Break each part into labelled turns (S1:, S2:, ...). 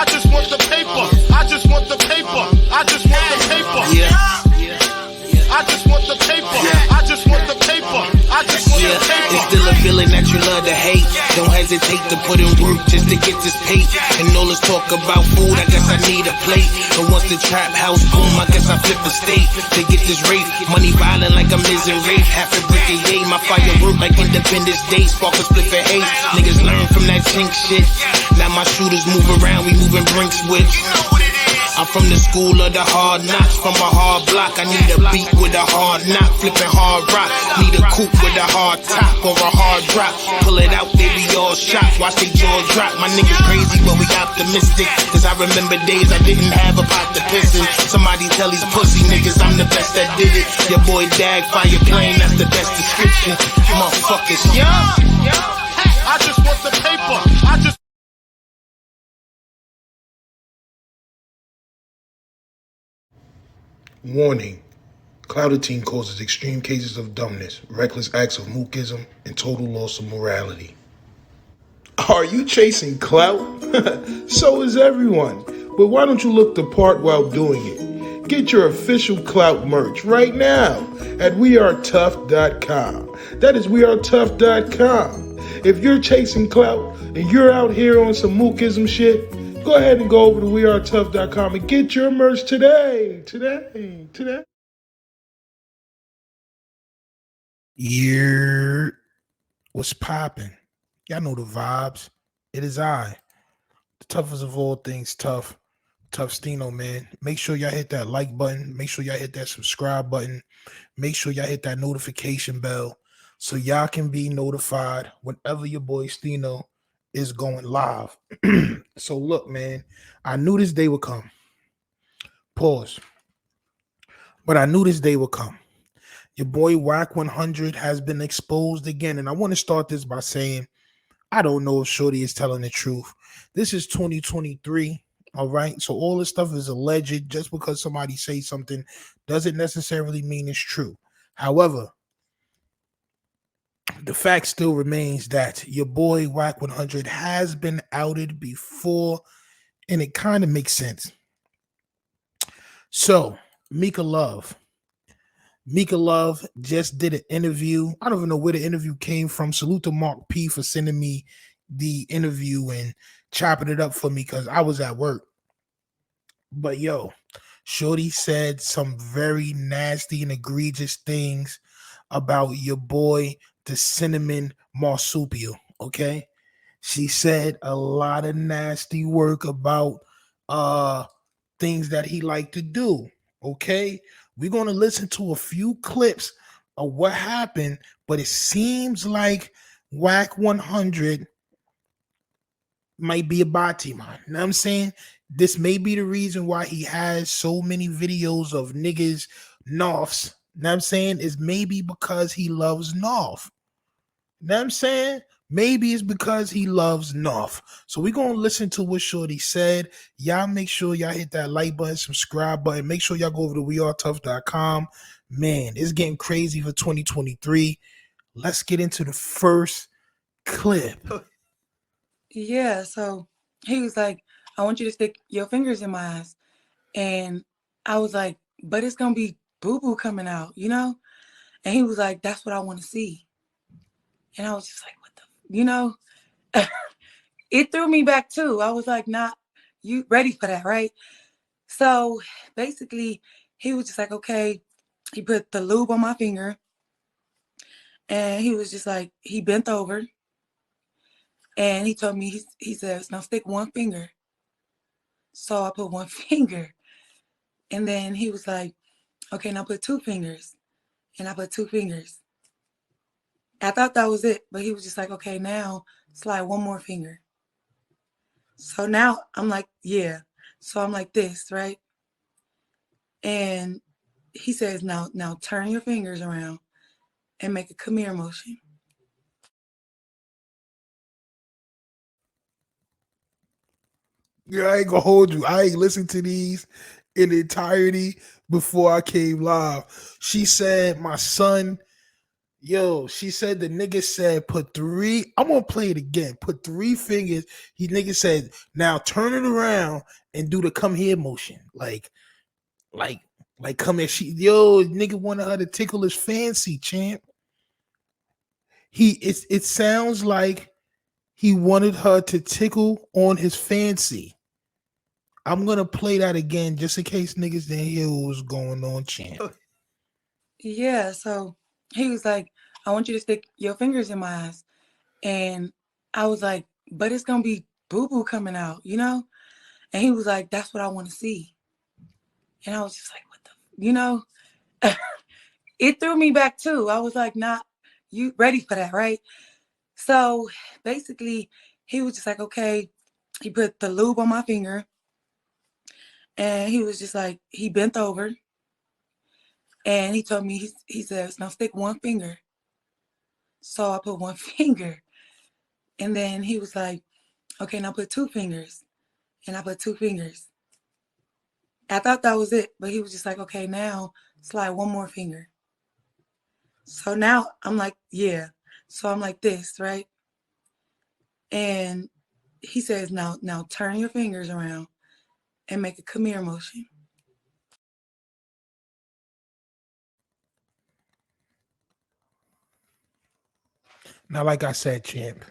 S1: I just want the paper. I just want the paper. I just want the paper. I just want the paper. I just want the paper. I just want the paper.
S2: It's still a feeling that you love to hate. Don't hesitate to put in work just to get this pay. And all this talk about food, I guess I need a plate. And once the trap house boom, I guess I flip a state to get this rape. Money violent like I'm missing rape. Half a brick a yay, my firework like Independence Day. Spark a split for hate. Niggas learn from that chink shit. Now my shooters move around, we moving Brinks with. I'm from the school of the hard knocks, from a hard block. I need a beat with a hard knock, flipping hard rock. Need a coupe with a hard top or a hard drop. Pull it out, they be all shocked, watch they jaws drop. My niggas crazy, but we optimistic. Cause I remember days I didn't have a pot to piss in. Somebody tell these pussy niggas I'm the best that did it. Your boy Dag, fire plane, that's the best description. Motherfuckers,
S1: I just want the paper. I just
S3: Warning. Clouded teen causes extreme cases of dumbness, reckless acts of mookism, and total loss of morality. Are you chasing clout? So is everyone. But why don't you look the part while doing it? Get your official clout merch right now at wearetough.com. That is wearetough.com. If you're chasing clout and you're out here on some mookism shit, go ahead and go over to wearetough.com and get your merch today. Yeah, what's poppin'? Y'all know the vibes. It is I, the toughest of all things tough, Tough Stino, man. Make sure y'all hit that like button. Make sure y'all hit that subscribe button. Make sure y'all hit that notification bell so y'all can be notified whenever your boy Stino is going live. So look, man, I knew this day would come. Pause. But I knew this day would come. Your boy Wack 100 has been exposed again. And I want to start this by saying, I don't know if Shorty is telling the truth. This is 2023. All right. So all this stuff is alleged. Just because somebody says something doesn't necessarily mean it's true. However, the fact still remains that your boy Wack 100 has been outed before, and it kind of makes sense. So Meeka Love just did an interview. I don't even know where the interview came from. Salute to Mark P for sending me the interview and chopping it up for me because I was at work. But yo, Shorty said some very nasty and egregious things about your boy, the cinnamon marsupial. Okay. She said a lot of nasty work about things that he liked to do. Okay. We're going to listen to a few clips of what happened, but it seems like Wack 100 might be a body man. You know what I'm saying? This may be the reason why he has so many videos of niggas Norths. You know what I'm saying? Is maybe because he loves North. You know what I'm saying? Maybe it's because he loves North. So we're going to listen to what Shorty said. Y'all make sure y'all hit that like button, subscribe button. Make sure y'all go over to wearetough.com. Man, it's getting crazy for 2023. Let's get into the first clip.
S4: Yeah, so he was like, I want you to stick your fingers in my eyes. And I was like, but it's going to be boo-boo coming out, you know? And he was like, that's what I want to see. And I was just like, what the, you know? It threw me back too. I was like, nah, you ready for that, right? So basically, he was just like, okay. He put the lube on my finger. And he was just like, he bent over. And he told me, he says, now stick one finger. So I put one finger. And then he was like, okay, now put two fingers. And I put two fingers. I thought that was it. But he was just like, okay, now slide one more finger. So now I'm like, yeah. So I'm like this, right? And he says, now turn your fingers around and make a come here motion.
S3: Yeah, I ain't gonna hold you. I ain't listened to these in the entirety before I came live. She said, my son, Yo, she said the nigga said put three. I'm gonna play it again. Put three fingers. He nigga said now turn it around and do the come here motion. Like, like come here. Nigga wanted her to tickle his fancy, champ. It sounds like he wanted her to tickle on his fancy. I'm gonna play that again just in case niggas didn't hear what was going on, champ.
S4: Yeah, so he was like, I want you to stick your fingers in my eyes. And I was like, but it's gonna be boo-boo coming out, you know? And he was like, that's what I want to see. And I was just like, what the, you know? It threw me back too. I was like, not you ready for that, right? So basically, he was just like, okay. He put the lube on my finger, and he was just like, he bent over, and he told me, he says, now stick one finger. So I put one finger, and then he was like, okay, now put two fingers, and I put two fingers. I thought that was it, but he was just like, okay, now slide one more finger. So now I'm like, yeah. So I'm like this, right? And he says, now turn your fingers around and make a come here motion.
S3: Now, like I said, champ,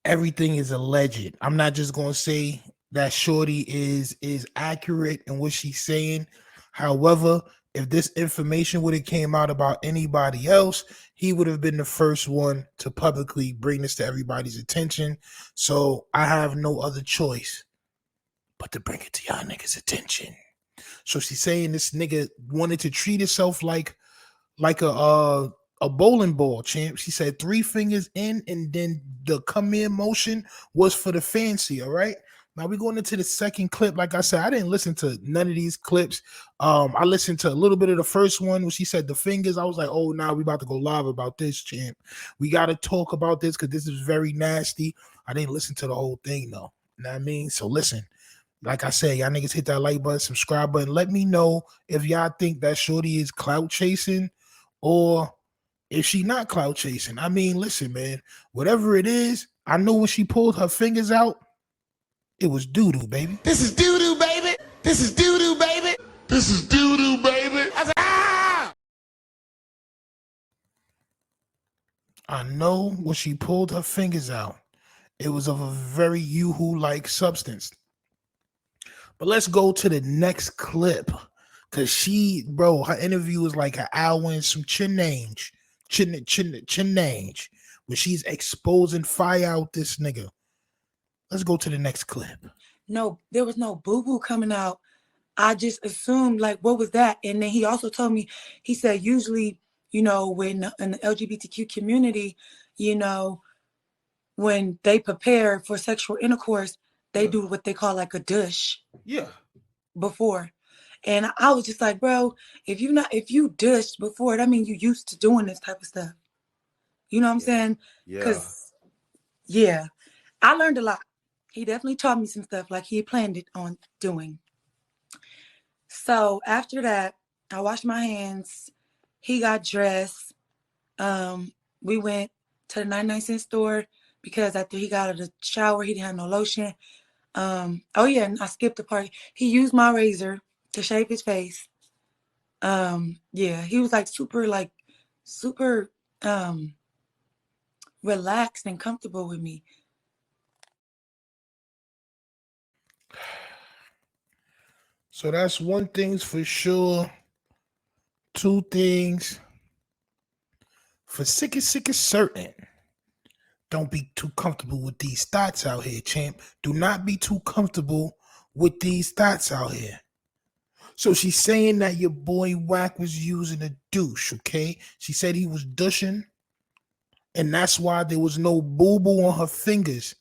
S3: everything is alleged. I'm not just gonna say that Shorty is accurate in what she's saying. However, if this information would have came out about anybody else, he would have been the first one to publicly bring this to everybody's attention. So I have no other choice but to bring it to y'all niggas' attention. So she's saying this nigga wanted to treat himself like a bowling ball, champ. She said three fingers in, and then the come in motion was for the fancy. All right. Now we're going into the second clip. Like I said, I didn't listen to none of these clips. I listened to a little bit of the first one when she said the fingers. I was like, oh, now we about to go live about this, champ. We got to talk about this because this is very nasty. I didn't listen to the whole thing though. You know what I mean? So listen. Like I said, y'all niggas hit that like button, subscribe button. Let me know if y'all think that Shorty is clout chasing or if she not clout chasing. I mean, listen, man, whatever it is, I know when she pulled her fingers out, it was doo-doo, baby.
S2: This is doo-doo, baby. This is doo-doo, baby.
S1: This is doo-doo, baby.
S2: I said, ah!
S3: I know when she pulled her fingers out, it was of a very yoo-hoo-like substance. But let's go to the next clip. Cause her interview was like an hour and some chinage. Where she's exposing fire out this nigga. Let's go to the next clip.
S4: No, there was no boo-boo coming out. I just assumed, like, what was that? And then he also told me, he said, usually, you know, when in the LGBTQ community, you know, when they prepare for sexual intercourse, they do what they call like a douche.
S3: Yeah.
S4: Before. And I was just like, bro, if you douched before, that means you used to doing this type of stuff. You know what I'm saying? Because, yeah, I learned a lot. He definitely taught me some stuff like he planned it on doing. So after that, I washed my hands. He got dressed. We went to the 99-cent store because after he got out of the shower, he didn't have no lotion. Oh yeah, and I skipped the part. He used my razor to shave his face. Yeah, he was like super relaxed and comfortable with me.
S3: So that's one thing's for sure. Two things for sick is certain. Don't be too comfortable with these thoughts out here, champ. Do not be too comfortable with these thoughts out here. So she's saying that your boy Wack was using a douche, okay? She said he was douching, and that's why there was no boo-boo on her fingers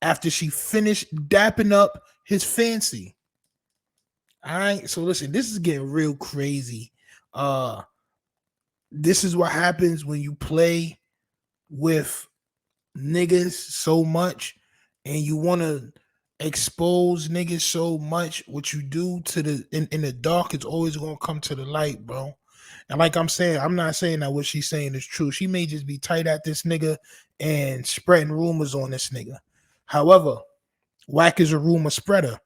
S3: after she finished dapping up his fancy. All right, so listen, this is getting real crazy. This is what happens when you play with niggas so much and you want to expose niggas so much. What you do to in the dark is always gonna come to the light, bro. And like I'm saying, I'm not saying that what she's saying is true. She may just be tight at this nigga and spreading rumors on this nigga. However, Wack is a rumor spreader.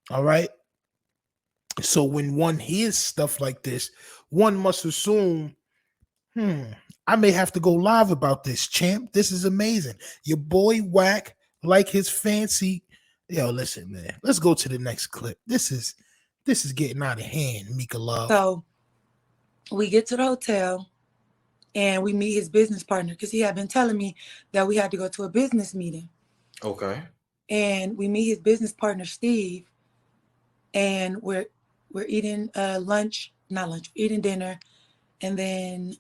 S3: All right. So when one hears stuff like this, one must assume, I may have to go live about this, champ. This is amazing. Your boy Wack, like his fancy. Yo, listen, man. Let's go to the next clip. This is getting out of hand, Meeka Love.
S4: So we get to the hotel and we meet his business partner because he had been telling me that we had to go to a business meeting.
S5: Okay.
S4: And we meet his business partner, Steve, and we're eating eating dinner. And then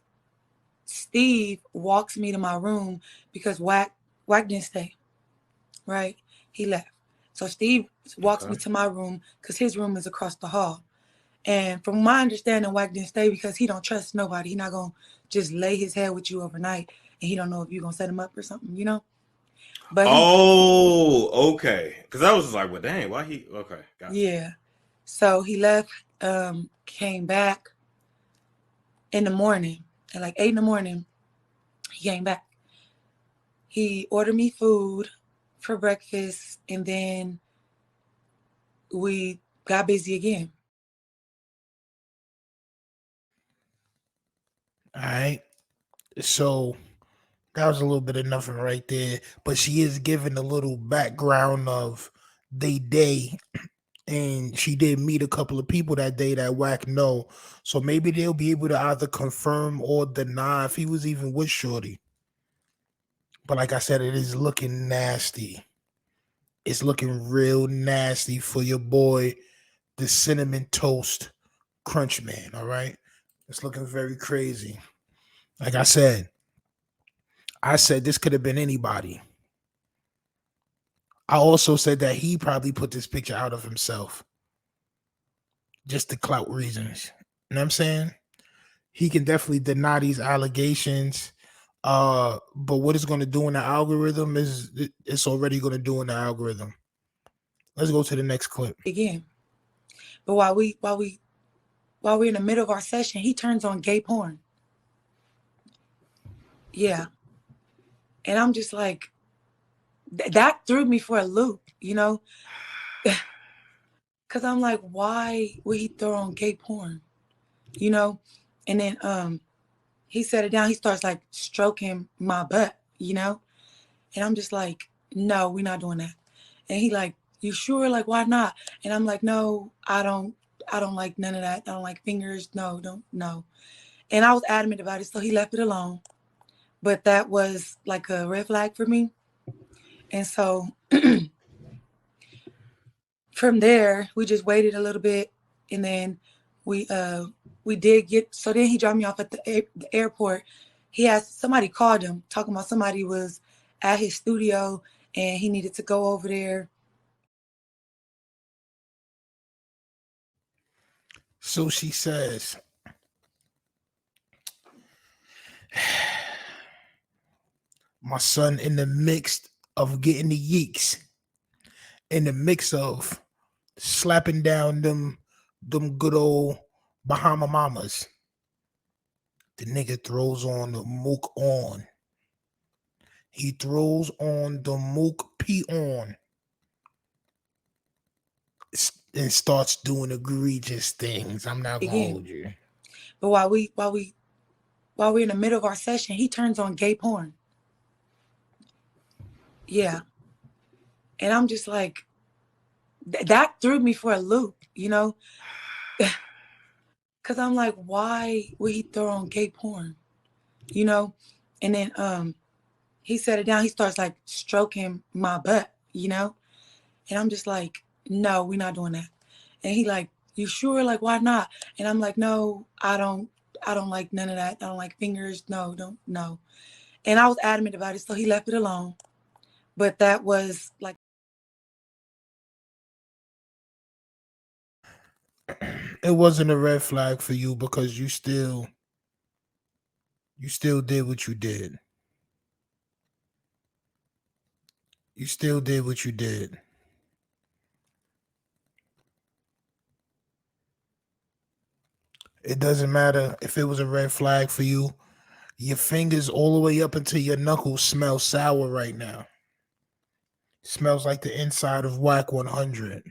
S4: Steve walks me to my room because Wack didn't stay, right? He left. So Steve walks me to my room because his room is across the hall. And from my understanding, Wack didn't stay because he don't trust nobody. He not going to just lay his head with you overnight and he don't know if you're going to set him up or something, you know? But
S5: okay. Because I was just like, well, dang, why he... Okay, got it.
S4: Yeah. So he left, came back in the morning. At like 8 in the morning, he came back. He ordered me food for breakfast, and then we got busy again.
S3: All right. So that was a little bit of nothing right there. But she is giving a little background of the day. And she did meet a couple of people that day that Wack know. So maybe they'll be able to either confirm or deny if he was even with Shorty. But like I said, it is looking nasty. It's looking real nasty for your boy, the Cinnamon Toast Crunch Man, all right? It's looking very crazy. Like I said this could have been anybody. I also said that he probably put this picture out of himself. Just the clout reasons. You know what I'm saying? He can definitely deny these allegations. But what it's going to do in the algorithm is it's already going to do in the algorithm. Let's go to the next clip.
S4: Again. But while we're in the middle of our session, he turns on gay porn. Yeah. And I'm just like, that threw me for a loop, you know? Because I'm like, why would he throw on gay porn? You know? And then he set it down. He starts like stroking my butt, you know? And I'm just like, no, we're not doing that. And he like, you sure? Like, why not? And I'm like, no, I don't like none of that. I don't like fingers. No. And I was adamant about it, so he left it alone. But that was like a red flag for me. And so from there, we just waited a little bit, and then we did get. So then he dropped me off at the airport. Somebody called him talking about somebody was at his studio and he needed to go over there.
S3: So she says, my son in the mix of getting the yeeks, in the mix of slapping down them good old Bahama mamas. The nigga throws on the mook on. He throws on the mook pee on and starts doing egregious things. I'm not gonna hold you.
S4: But while we're in the middle of our session, he turns on gay porn. Yeah. And I'm just like, that threw me for a loop, you know? Because I'm like, why would he throw on gay porn? You know? And then he set it down. He starts like stroking my butt, you know? And I'm just like, no, we're not doing that. And he like, you sure? Like, why not? And I'm like, no, I don't like none of that. I don't like fingers. No. And I was adamant about it, so he left it alone. But that was like,
S3: it wasn't a red flag for you because you still did what you did. You still did what you did. It doesn't matter if it was a red flag for you. Your fingers all the way up into your knuckles smell sour right now. Smells like the inside of Wack 100.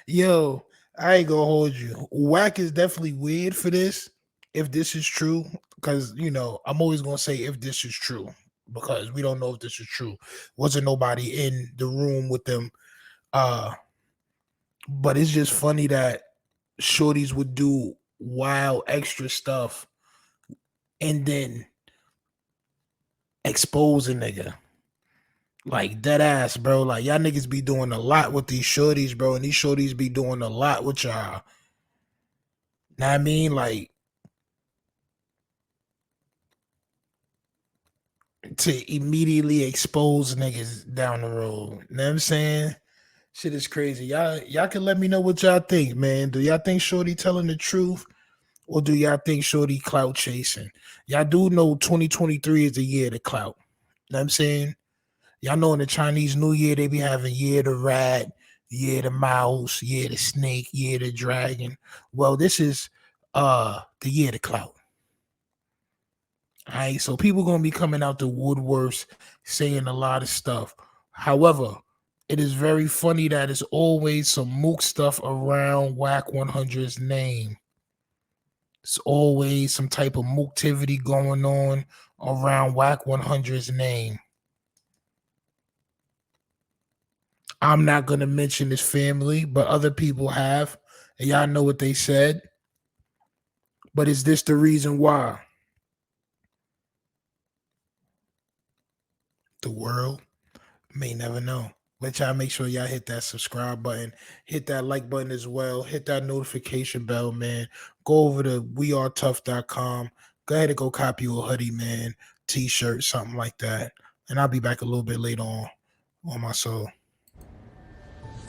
S3: Yo, I ain't gonna hold you. Wack is definitely weird for this. If this is true, because I'm always gonna say if this is true, because we don't know if this is true. Wasn't nobody in the room with them. But it's just funny that shorties would do wild extra stuff and then expose a nigga. Like dead ass, bro. Like y'all niggas be doing a lot with these shorties, bro. And these shorties be doing a lot with y'all. Know what I mean? Like to immediately expose niggas down the road. Know what I'm saying? Shit is crazy. Y'all can let me know what y'all think, man. Do y'all think Shorty telling the truth? Or do y'all think Shorty clout chasing? Y'all do know 2023 is the year to clout. Know what I'm saying? Y'all know in the Chinese New Year, they be having year the rat, year the mouse, year the snake, year the dragon. Well, this is the year to clout. All right, so people gonna be coming out the woodworks saying a lot of stuff. However, it is very funny that it's always some mook stuff around Wack 100's name. It's always some type of mooktivity going on around Wack 100's name. I'm not going to mention his family, but other people have. And y'all know what they said. But is this the reason why? The world may never know. But y'all make sure y'all hit that subscribe button, hit that like button as well, hit that notification bell, man. Go over to wearetough.com. Go ahead and go copy you a hoodie, man, t-shirt, something like that. And I'll be back a little bit later on my soul.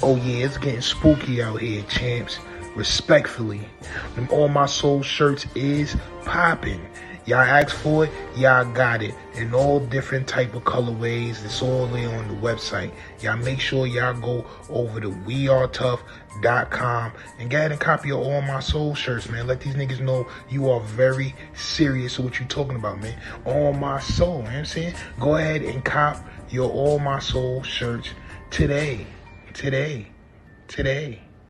S3: Oh yeah, it's getting spooky out here, champs. Respectfully, them All My Soul shirts is popping. Y'all asked for it, y'all got it. In all different type of colorways. It's all there on the website. Y'all make sure y'all go over to wearetough.com and go ahead and copy your All My Soul shirts, man. Let these niggas know you are very serious with what you talking about, man. All My Soul, you know what I'm saying? Go ahead and cop your All My Soul shirts today.